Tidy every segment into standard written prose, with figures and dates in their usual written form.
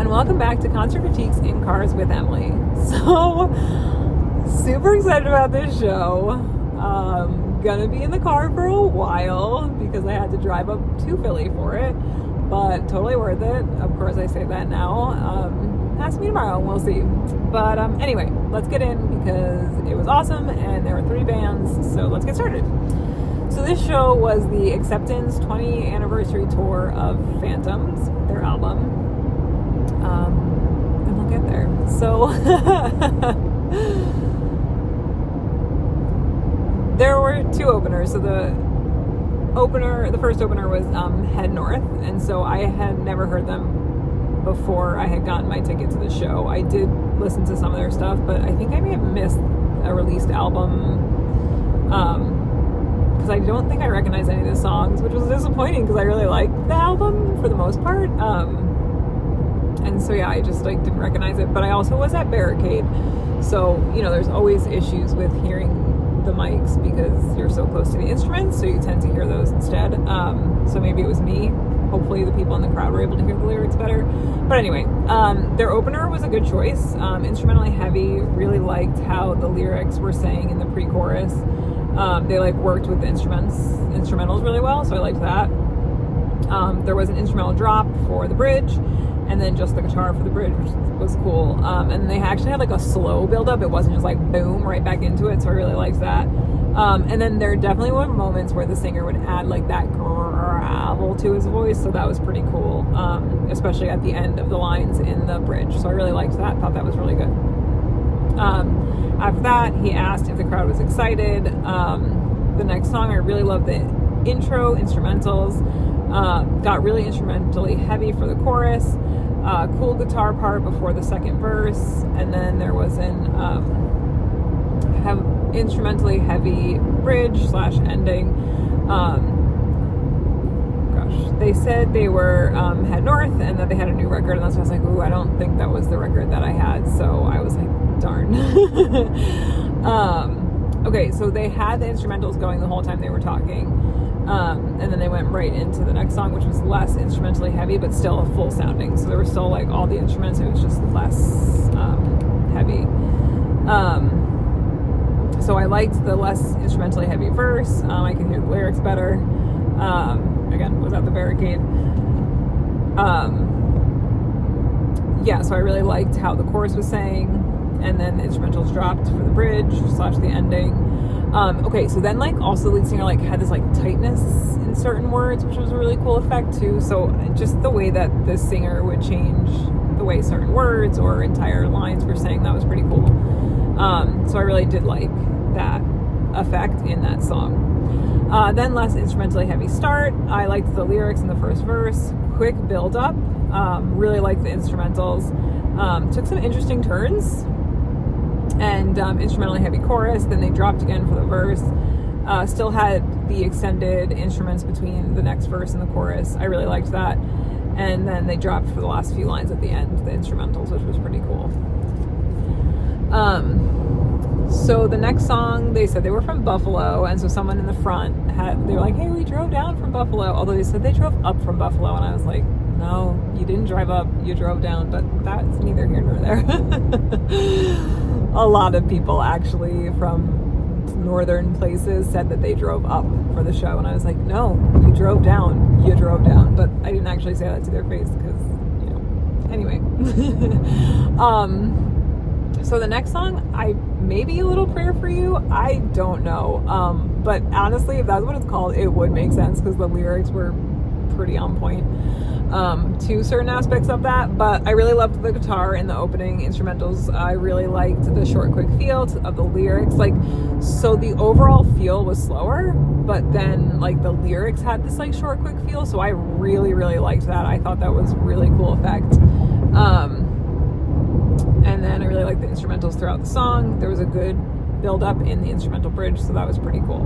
and welcome back to Concert Critiques in Cars with Emily. So, super excited about this show. Gonna be in the car for a while because I had to drive up to Philly for it, but totally worth it. Of course, I say that now. Ask me tomorrow and we'll see. But anyway, let's get in because it was awesome and there were 3 bands, so let's get started. So this show was the Acceptance 20th anniversary tour of Phantoms, their album. And we'll get there. So there were 2 openers. So the first opener was Head North, and so I had never heard them before I had gotten my ticket to the show. I did listen to some of their stuff, but I think I may have missed a released album. Because I don't think I recognized any of the songs, which was disappointing because I really liked the album for the most part. And so yeah, I just didn't recognize it. But I also was at Barricade, so there's always issues with hearing the mics because you're so close to the instruments, so you tend to hear those instead. So maybe it was me. Hopefully the people in the crowd were able to hear the lyrics better. But anyway, their opener was a good choice. Instrumentally heavy. Really liked how the lyrics were saying in the pre-chorus. They worked with the instrumentals really well, so I liked that. There was an instrumental drop for the bridge, and then just the guitar for the bridge, which was cool. And they actually had a slow build up. It wasn't just boom right back into it, so I really liked that. And then there definitely were moments where the singer would add that gravel to his voice, so that was pretty cool, especially at the end of the lines in the bridge. So I really liked that. Thought that was really good. After that, he asked if the crowd was excited. The next song, I really loved the intro, instrumentals. Got really instrumentally heavy for the chorus. Cool guitar part before the second verse. And then there was an instrumentally heavy bridge/ending. They said they were Head North and that they had a new record, and that's why I was ooh, I don't think that was the record that I had. So I was darn. Okay, so they had the instrumentals going the whole time they were talking, and then they went right into the next song, which was less instrumentally heavy but still a full sounding. So there were still all the instruments, it was just less heavy. So I liked the less instrumentally heavy verse. I can hear the lyrics better. Again, was at the Barricade. Yeah, so I really liked how the chorus was saying, and then the instrumentals dropped for the bridge / the ending. Okay, so then also the lead singer had this tightness in certain words, which was a really cool effect too. So just the way that the singer would change the way certain words or entire lines were saying, that was pretty cool. So I really did like that effect in that song. Then less instrumentally heavy start. I liked the lyrics in the first verse. Quick build up. Really liked the instrumentals. Took some interesting turns. And instrumentally heavy chorus. Then they dropped again for the verse. Still had the extended instruments between the next verse and the chorus. I really liked that. And then they dropped for the last few lines at the end, the instrumentals, which was pretty cool. So the next song, they said they were from Buffalo, and so someone in the front they were hey, we drove down from Buffalo, although they said they drove up from Buffalo, and I was no, you didn't drive up, you drove down, but that's neither here nor there. A lot of people actually from northern places said that they drove up for the show, and I was no, you drove down, but I didn't actually say that to their face because, anyway. So the next song, maybe A Little Prayer for You, I don't know. But honestly, if that's what it's called, it would make sense because the lyrics were pretty on point to certain aspects of that. But I really loved the guitar in the opening instrumentals. I really liked the short, quick feel of the lyrics. So the overall feel was slower, but then the lyrics had this short, quick feel. So I really, really liked that. I thought that was really cool effect. And then I really liked the instrumentals throughout the song. There was a good build up in the instrumental bridge, so that was pretty cool.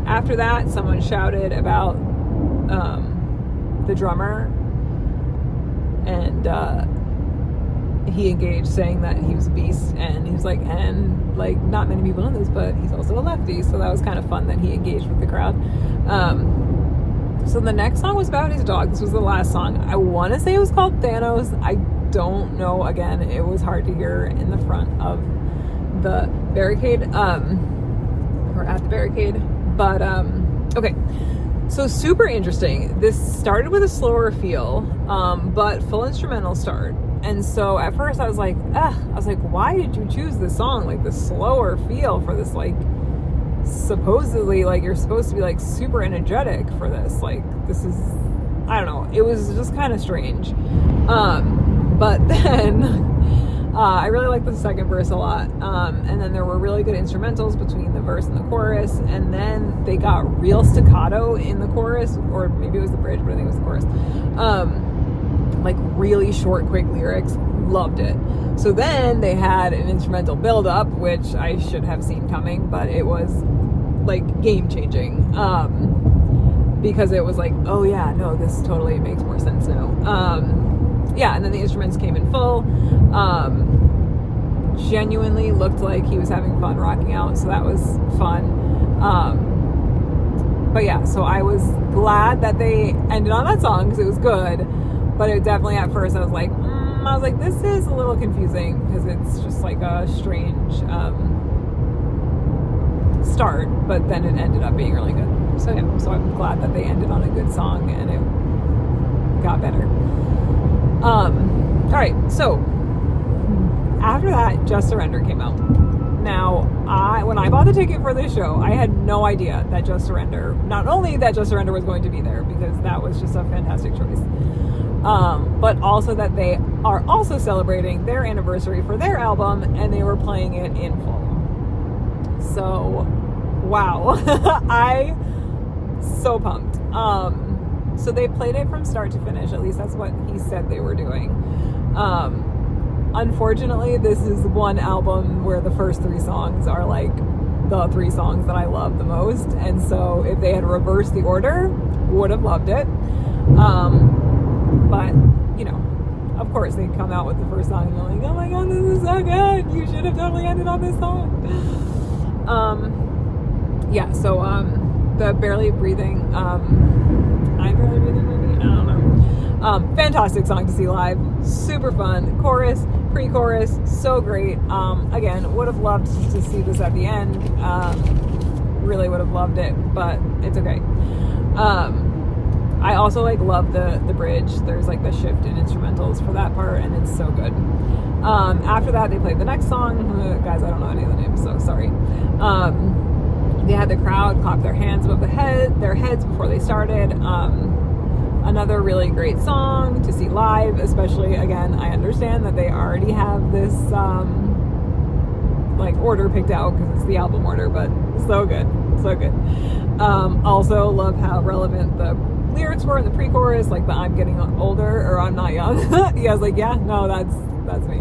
After that, someone shouted about the drummer, and he engaged, saying that he was a beast, and he was not many people know this, but he's also a lefty, so that was kind of fun that he engaged with the crowd. So the next song was about his dog. This was the last song. I want to say it was called Thanos. I don't know. Again, it was hard to hear in the front of the barricade, or at the barricade. But, okay. So super interesting. This started with a slower feel, but full instrumental start. And so at first I was like, why did you choose this song? Like the slower feel for this, like, supposedly, like, you're supposed to be like super energetic for this. Like, this is, I don't know. It was just kind of strange. But then I really liked the second verse a lot. And then there were really good instrumentals between the verse and the chorus. And then they got real staccato in the chorus, or maybe it was the bridge, but I think it was the chorus. Like really short, quick lyrics. Loved it. So then they had an instrumental build up, which I should have seen coming, but it was like game changing. Because it was like, oh yeah, no, this totally makes more sense now. Yeah, and then the instruments came in full. Genuinely looked like he was having fun rocking out, so that was fun. But yeah, so I was glad that they ended on that song because it was good. But it definitely, at first, I was like, this is a little confusing because it's just like a strange start. But then it ended up being really good. So yeah, so I'm glad that they ended on a good song and it got better. All right, so after that, Just Surrender came out. Now, when I bought the ticket for this show, I had no idea that Just Surrender, not only that Just Surrender was going to be there, because that was just a fantastic choice, but also that they are also celebrating their anniversary for their album, and they were playing it in full. So, wow. I so pumped. So they played it from start to finish. At least that's what he said they were doing. Unfortunately, this is one album where the first 3 songs are like the 3 songs that I love the most. And so if they had reversed the order, would have loved it. But, you know, of course they come out with the first song and you're like, oh my god, this is so good. You should have totally ended on this song. Yeah, so the Barely Breathing, I'm Barely Breathing maybe? I don't know. Fantastic song to see live. Super fun. Chorus, pre-chorus, so great. Again, would have loved to see this at the end. Really would have loved it, but it's okay. I also like love the bridge. There's like the shift in instrumentals for that part, and it's so good. After that, they played the next song. Guys, I don't know any of the names, so sorry. They had the crowd clap their hands above their heads before they started. Another really great song to see live, especially, again, I understand that they already have this like order picked out because it's the album order, but so good, so good. Also love how relevant the lyrics were in the pre-chorus, like the I'm getting older, or I'm not young. Yeah, I was like, yeah, no, that's me.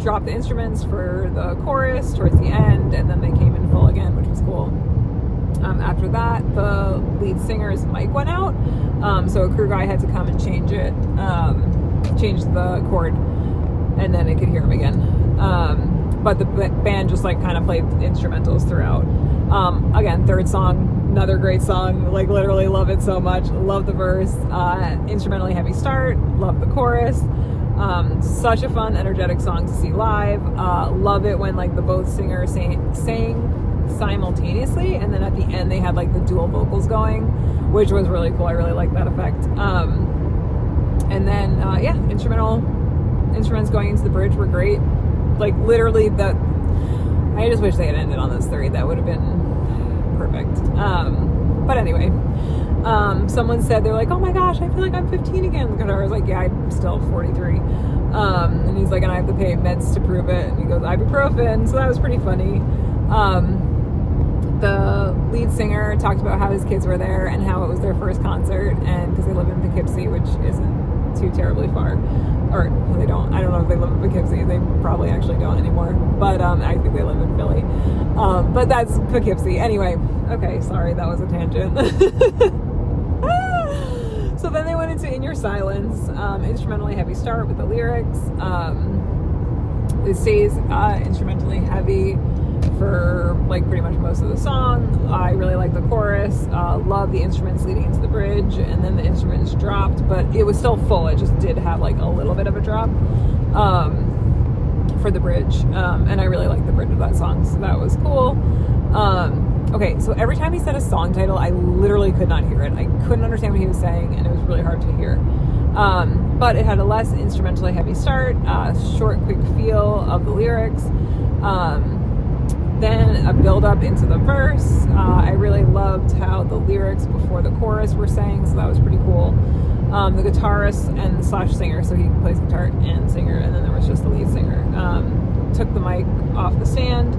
Dropped the instruments for the chorus towards the end, and then they came in full again, which was cool. After that, the lead singer's mic went out, so a crew guy had to come and change the chord, and then it could hear him again. But the band just like kind of played instrumentals throughout. Again, third song, another great song, like literally love it so much. Love the verse, instrumentally heavy start, love the chorus. Such a fun, energetic song to see live. Love it when like the both singers sang simultaneously, and then at the end they had like the dual vocals going, which was really cool. I really liked that effect. And then yeah, instruments going into the bridge were great. Like literally I just wish they had ended on those 3. That would have been perfect. But anyway, someone said, they're like, oh my gosh, I feel like I'm 15 again. The guitar was like, yeah, I'm still 43. And he's like, and I have to pay meds to prove it. And he goes, ibuprofen. So that was pretty funny. The lead singer talked about how his kids were there and how it was their first concert, and because they live in Poughkeepsie, which isn't too terribly far, or they don't. I don't know if they live in Poughkeepsie. They probably actually don't anymore, but I think they live in Philly. But that's Poughkeepsie. Anyway, okay, sorry, that was a tangent. So then they went into In Your Silence, instrumentally heavy start with the lyrics. It stays instrumentally heavy for like pretty much most of the song. I really like the chorus, love the instruments leading into the bridge, and then the instruments dropped, but it was still full. It just did have like a little bit of a drop for the bridge, and I really liked the bridge of that song, so that was cool. Okay, so every time he said a song title, I literally could not hear it. I couldn't understand what he was saying, and it was really hard to hear. But it had a less instrumentally heavy start, short, quick feel of the lyrics, then a build up into the verse. I really loved how the lyrics before the chorus were sang, so that was pretty cool. The guitarist and slash singer, so he plays guitar and singer, and then there was just the lead singer, took the mic off the stand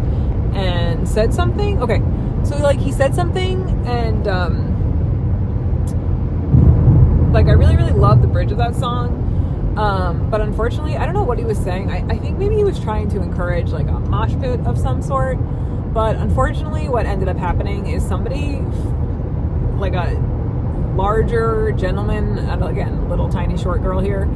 and said something. Okay, so like he said something, and like I really loved the bridge of that song, but unfortunately I don't know what he was saying. I think maybe he was trying to encourage like a mosh pit of some sort, but unfortunately what ended up happening is somebody, like a larger gentleman, and again, little tiny short girl here,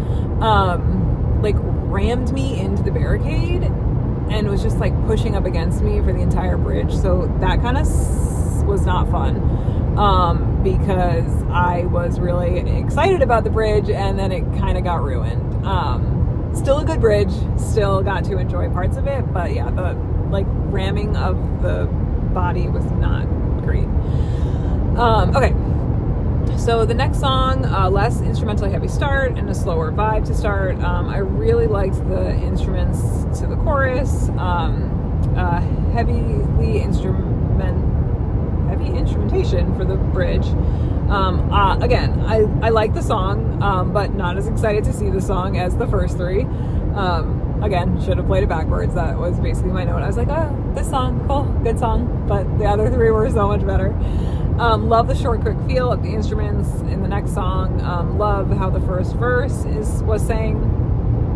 like rammed me into the barricade and was just like pushing up against me for the entire bridge. So that kind of was not fun, because I was really excited about the bridge, and then it kind of got ruined. Still a good bridge, still got to enjoy parts of it, but yeah, the like ramming of the body was not great. Okay, so the next song, less instrumentally heavy start and a slower vibe to start. I really liked the instruments to the chorus, heavy instrumentation for the bridge. Again, I like the song, but not as excited to see the song as the first three. Again, should have played it backwards. That was basically my note. I was like, oh, this song, cool, good song, but the other three were so much better. Love the short, quick feel of the instruments in the next song. Love how the first verse was sang.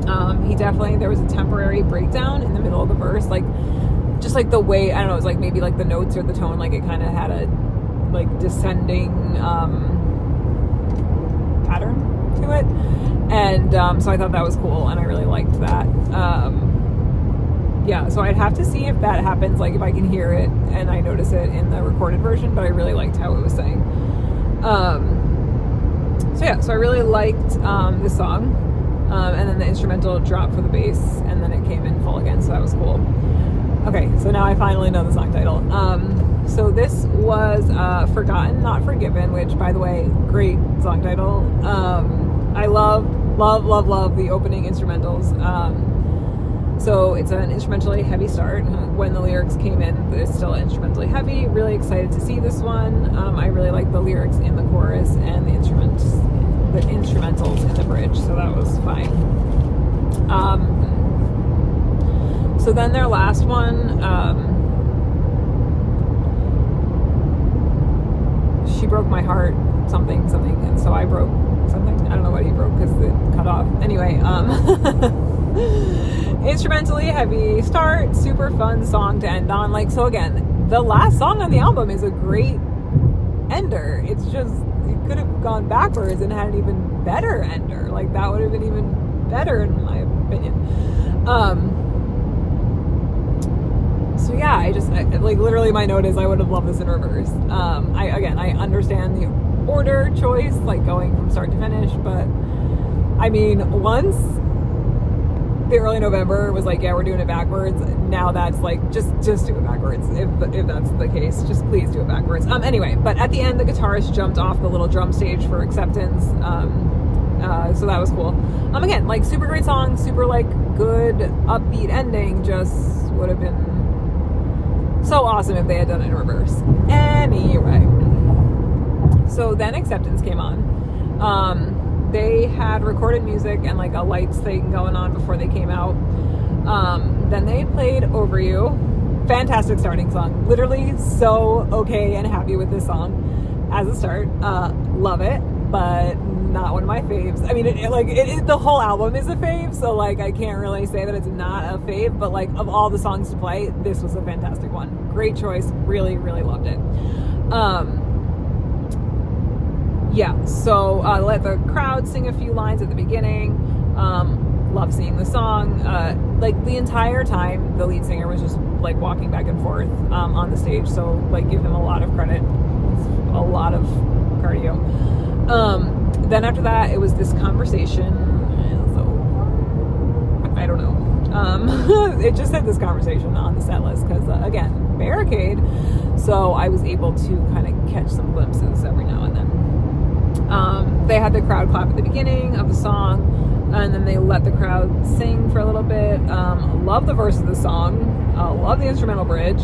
There was a temporary breakdown in the middle of the verse, like just like the way, I don't know, it was like maybe like the notes or the tone, like it kind of had a like descending pattern to it, and so I thought that was cool, and I really liked that. Yeah, so I'd have to see if that happens, like if I can hear it and I notice it in the recorded version, but I really liked how it was sang. So yeah, so I really liked this song, and then the instrumental dropped for the bass, and then it came in full again, so that was cool. Okay, so now I finally know the song title. So this was Forgotten, Not Forgiven, which, by the way, great song title. I love the opening instrumentals. So it's an instrumentally heavy start. When the lyrics came in, it's still instrumentally heavy. Really excited to see this one. I really like the lyrics in the chorus and the instrumentals in the bridge, so that was fine. So then their last one, she broke my heart, something, and so I broke something. I don't know what he broke because it cut off. Anyway, instrumentally heavy start, super fun song to end on. Like, so again, the last song on the album is a great ender. It's just, it could have gone backwards and had an even better ender. Like, that would have been even better in my opinion. So yeah, I like literally my note is I would have loved this in reverse. I understand the order choice, like going from start to finish, but I mean, once the early November was like, yeah, we're doing it backwards. Now that's like, just do it backwards. If that's the case, just please do it backwards. Anyway, but at the end, the guitarist jumped off the little drum stage for acceptance. So that was cool. Again, like super great song, super like good upbeat ending. Just would have been so awesome if they had done it in reverse. Anyway, so then acceptance came on. They had recorded music and like a lights thing going on before they came out. Then they played Over You. Fantastic starting song. Literally so okay and happy with this song as a start. Love it, but not one of my faves. I mean, the whole album is a fave, so like I can't really say that it's not a fave, but like of all the songs to play, this was a fantastic one. Great choice. Really, really loved it. Yeah, so let the crowd sing a few lines at the beginning. love seeing the song. Like the entire time, the lead singer was just like walking back and forth on the stage. So like give him a lot of credit. It's a lot of cardio. Then after that, it was this conversation. I don't know. It just said this conversation on the set list because, again, Barricade. So I was able to kind of catch some glimpses every now and then. They had the crowd clap at the beginning of the song, and then they let the crowd sing for a little bit. Love the verse of the song. Love the instrumental bridge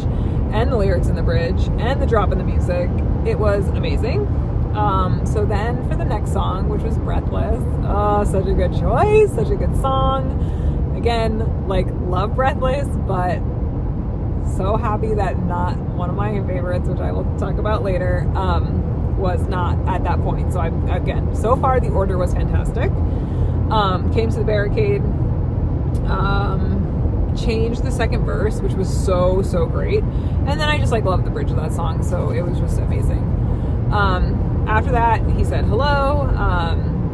and the lyrics in the bridge and the drop in the music. It was amazing. So then for the next song, which was Breathless, such a good choice, such a good song. Again, like, love Breathless, but so happy that not one of my favorites, which I will talk about later, was not at that point. So again, so far the order was fantastic. Came to the Barricade, changed the second verse, which was so great. And then I just like loved the bridge of that song, so it was just amazing. After that, he said hello.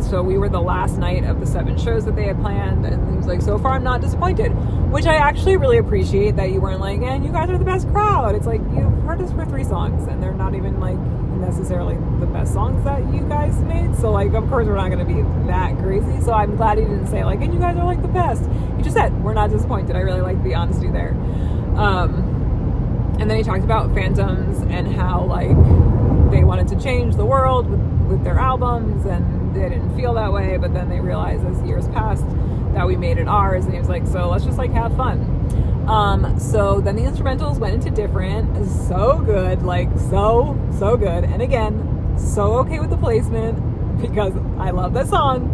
So we were the last night of the 7 shows that they had planned, and he was like, so far I'm not disappointed, which I actually really appreciate, that you weren't like, and you guys are the best crowd. It's like, you've heard us for 3 songs, and they're not even like necessarily the best songs that you guys made, so like, of course we're not going to be that crazy. So I'm glad he didn't say like, and you guys are like the best. He just said, we're not disappointed. I really like the honesty there. And then he talked about Phantoms and how like they wanted to change the world with their albums, and they didn't feel that way, but then they realized as years passed that we made it ours, and he was like, so let's just like have fun. So then the instrumentals went into Different. So good, like so good. And again, so okay with the placement because I love that song,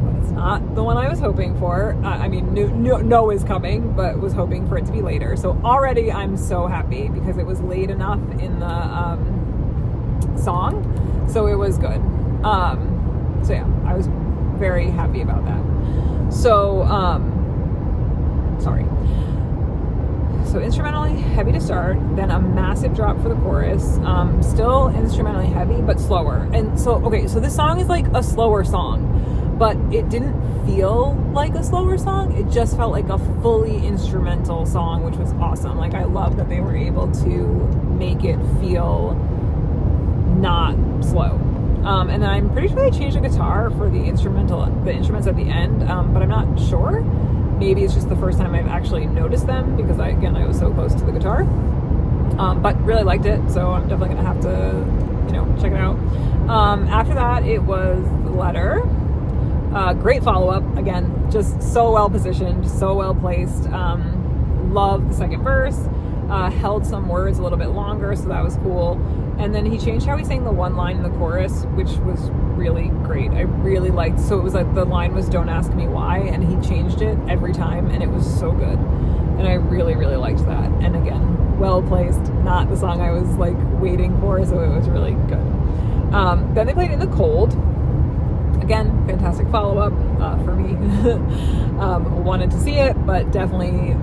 but it's not the one I was hoping for. I mean, no is coming, but was hoping for it to be later. So already I'm so happy because it was late enough in the song, so it was good. So yeah, I was very happy about that. So so instrumentally heavy to start, then a massive drop for the chorus. Still instrumentally heavy but slower. And so okay, so this song is like a slower song, but it didn't feel like a slower song. It just felt like a fully instrumental song, which was awesome. Like, I love that they were able to make it feel not slow. And then I'm pretty sure they changed the guitar for the instruments at the end, but I'm not sure. Maybe it's just the first time I've actually noticed them because I was so close to the guitar. But really liked it, so I'm definitely gonna have to, check it out. After that, it was The Letter. Great follow-up. Again, just so well positioned, so well placed. Loved the second verse. Held some words a little bit longer, so that was cool. And then he changed how he sang the one line in the chorus, which was really great. I really liked, so it was like the line was "Don't ask me why," and he changed it every time, and it was so good. And I really liked that. And again, well placed, not the song I was like waiting for, so it was really good. Then they played In the Cold. Again, fantastic follow-up for me. Wanted to see it, but definitely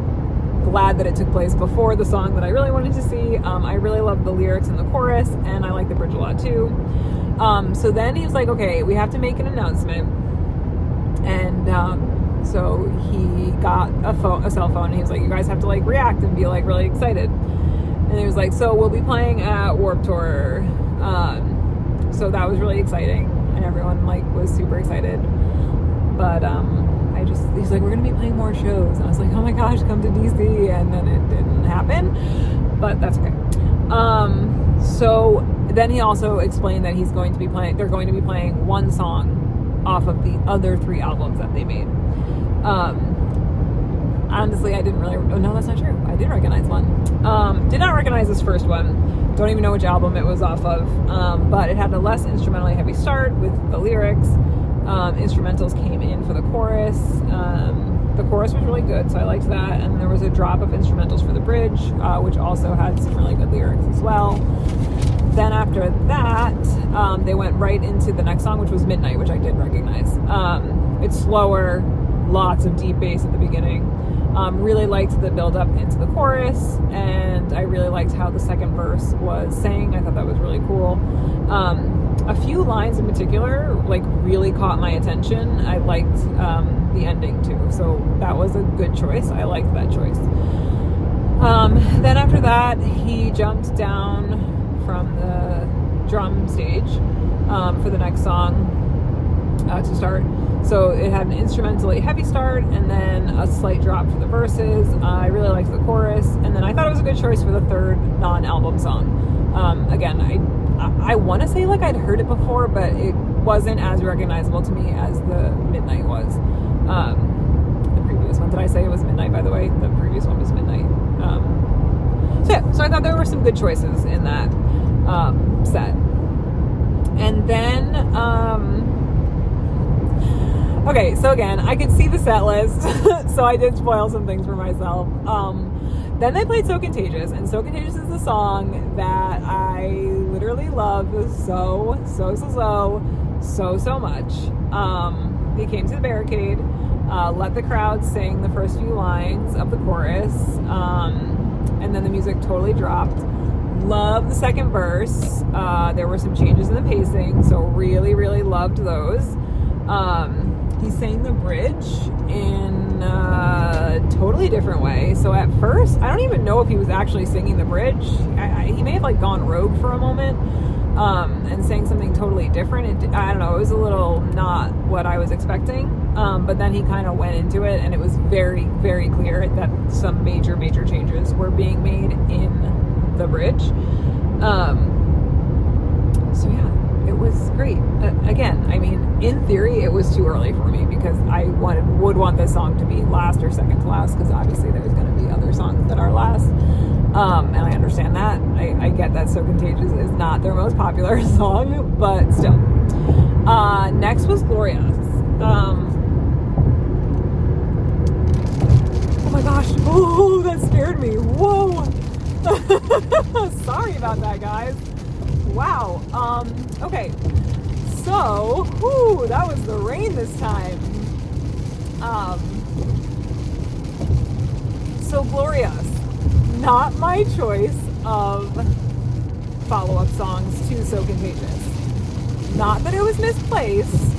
glad that it took place before the song that I really wanted to see. I really loved the lyrics in the chorus, and I like the bridge a lot too. So then he was like, okay, we have to make an announcement. And so he got a cell phone, and he was like, you guys have to like react and be like really excited. And he was like, so we'll be playing at Warped Tour. So that was really exciting, and everyone like was super excited. But he's like, we're gonna be playing more shows. And I was like, oh my gosh, come to DC. And then it didn't happen, but that's okay. So then he also explained that they're going to be playing one song off of the other 3 albums that they made. Honestly, I didn't really, no, that's not true. I did recognize one. Did not recognize this first one. Don't even know which album it was off of. But it had a less instrumentally heavy start with the lyrics. Instrumentals came in for the chorus. The chorus was really good, so I liked that. And there was a drop of instrumentals for the bridge, which also had some really good lyrics as well. Then after that, they went right into the next song, which was Midnight, which I did recognize. It's slower, lots of deep bass at the beginning. Really liked the build up into the chorus, and I really liked how the second verse was sang. I thought that was really cool. A few lines in particular like really caught my attention. I liked the ending too, so that was a good choice. I liked that choice. Then after that, he jumped down from the drum stage for the next song to start. So it had an instrumentally heavy start and then a slight drop for the verses. I really liked the chorus, and then I thought it was a good choice for the third non-album song. Again, I want to say like I'd heard it before, but it wasn't as recognizable to me as the Midnight was. The previous one, did I say it was Midnight, by the way? The previous one was Midnight. So I thought there were some good choices in that set. And then, okay, so again, I could see the set list, so I did spoil some things for myself. Then they played So Contagious, and So Contagious is the song that I literally love so much. They came to the barricade, let the crowd sing the first few lines of the chorus, and then the music totally dropped. Love the second verse. There were some changes in the pacing, so really loved those. He sang the bridge in a totally different way. So at first, I don't even know if he was actually singing the bridge. He may have like gone rogue for a moment and sang something totally different. I don't know, it was a little not what I was expecting. But then he kind of went into it, and it was very clear that some major changes were being made in the bridge. So yeah, it was great. Again, I mean, in theory, it was too early for me because I would want this song to be last or second to last, because obviously there's going to be other songs that are last. And I understand that. I get that So Contagious is not their most popular song, but still. Next was Glorious. Oh my gosh. Oh, that scared me. Whoa. Sorry about that, guys. Wow. Okay. So, that was the rain this time. So Glorious. Not my choice of follow-up songs to So Contagious. Not that it was misplaced.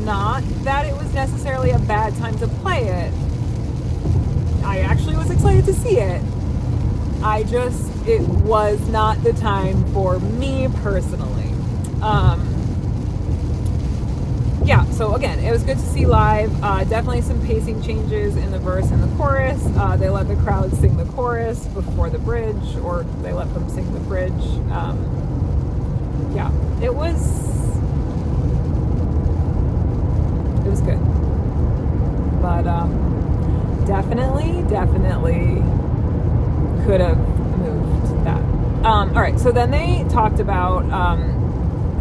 Not that it was necessarily a bad time to play it. I actually was excited to see it. It was not the time for me personally. Yeah, so again, it was good to see live. Definitely some pacing changes in the verse and the chorus. They let the crowd sing the chorus before the bridge, or they let them sing the bridge. Yeah, it was good. But definitely could have moved that. All right, so then they talked about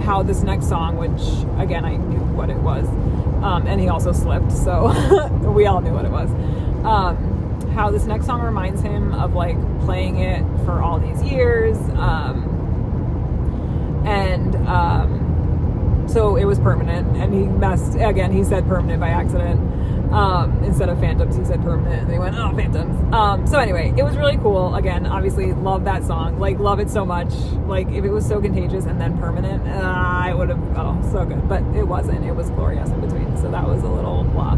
how this next song, which again I knew what it was, and he also slipped, so we all knew what it was. How this next song reminds him of like playing it for all these years, so it was Permanent, and he said Permanent by accident. Instead of Phantoms, he said Permanent, and they went, oh, Phantoms. So anyway, it was really cool. Again, obviously love that song, like love it so much. Like if it was So Contagious and then Permanent, I would have, so good, but it wasn't. It was Glorious in between, so that was a little blah.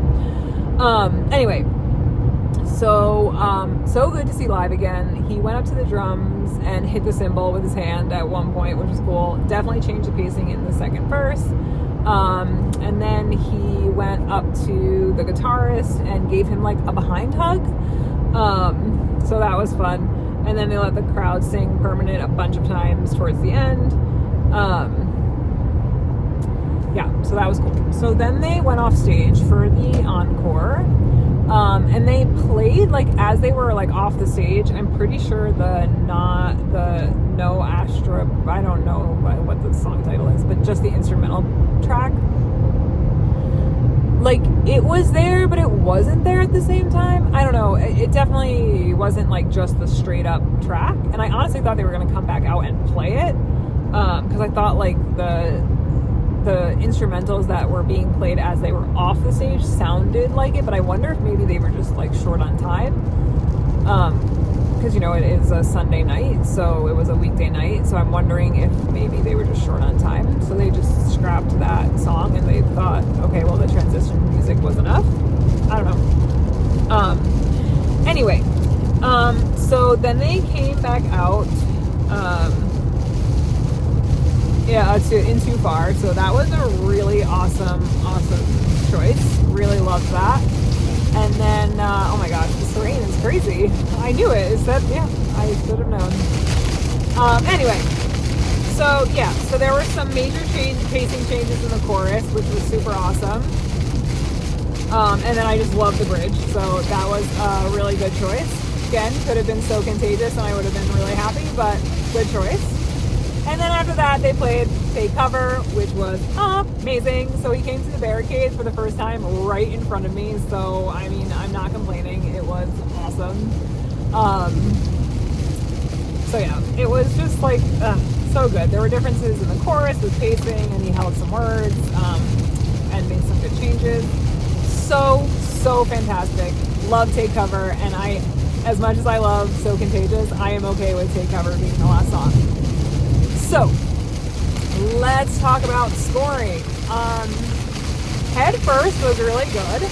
Anyway, so good to see live again. He went up to the drums and hit the cymbal with his hand at one point, which was cool. Definitely changed the pacing in the second verse. And then he went up to the guitarist and gave him like a behind hug. So that was fun. And then they let the crowd sing Permanent a bunch of times towards the end. Yeah, so that was cool. So then they went off stage for the encore. And they played like as they were like off the stage. I'm pretty sure the No Astra, I don't know what the song title is, but just the instrumental track. Like it was there, but it wasn't there at the same time. I don't know. It definitely wasn't like just the straight up track. And I honestly thought they were going to come back out and play it. Because I thought like the instrumentals that were being played as they were off the stage sounded like it, but I wonder if maybe they were just like short on time. because you know it is a Sunday night, so it was a weekday night, so I'm wondering if maybe they were just short on time, so they just scrapped that song and they thought, okay, well, the transition music was enough. I don't know. Anyway, so then they came back out in Too Far, so that was a really awesome choice. Really loved that. And then, oh my gosh, this rain is crazy. I knew it. Is that, yeah, I should have known. Anyway, so yeah, so there were some major pacing changes in the chorus, which was super awesome. And then I just loved the bridge, so that was a really good choice. Again, could have been So Contagious and I would have been really happy, but good choice. And then after that, they played Take Cover, which was amazing. So he came to the barricade for the first time right in front of me. So, I mean, I'm not complaining. It was awesome. So yeah, it was just like so good. There were differences in the chorus with pacing, and he held some words and made some good changes. So fantastic. Love Take Cover, and as much as I love So Contagious, I am okay with Take Cover being the last song. So, let's talk about scoring. Head First was really good.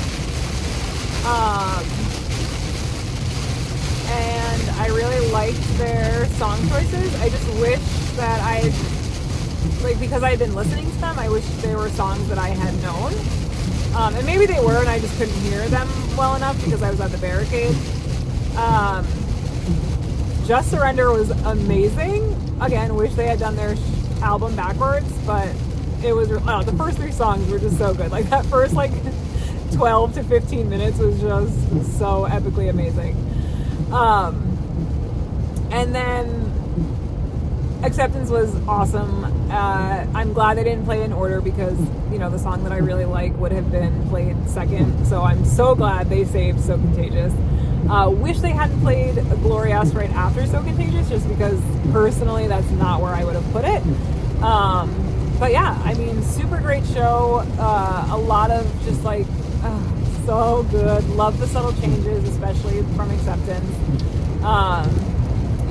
And I really liked their song choices. I just wish that because I had been listening to them, I wish they were songs that I had known. And maybe they were, and I just couldn't hear them well enough because I was at the barricade. Just Surrender was amazing. Again, wish they had done their album backwards, but it was, the first 3 songs were just so good. Like that first 12 to 15 minutes was just so epically amazing. And then Acceptance was awesome. I'm glad they didn't play in order because, you know, the song that I really like would have been played second. So I'm so glad they saved So Contagious. Wish they hadn't played Glorious right after So Contagious, just because personally that's not where I would have put it. But yeah, I mean, super great show. A lot of just so good. Love the subtle changes, especially from Acceptance.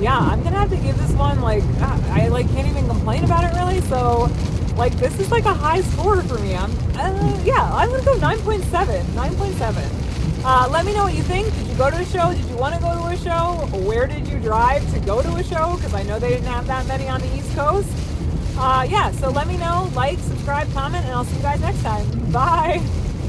Yeah, I'm gonna have to give this one I can't even complain about it really. So this is a high score for me. I'm gonna go 9.7. 9.7. Let me know what you think. Did you go to a show? Did you want to go to a show? Where did you drive to go to a show? Because I know they didn't have that many on the East Coast. So let me know. Like, subscribe, comment, and I'll see you guys next time. Bye.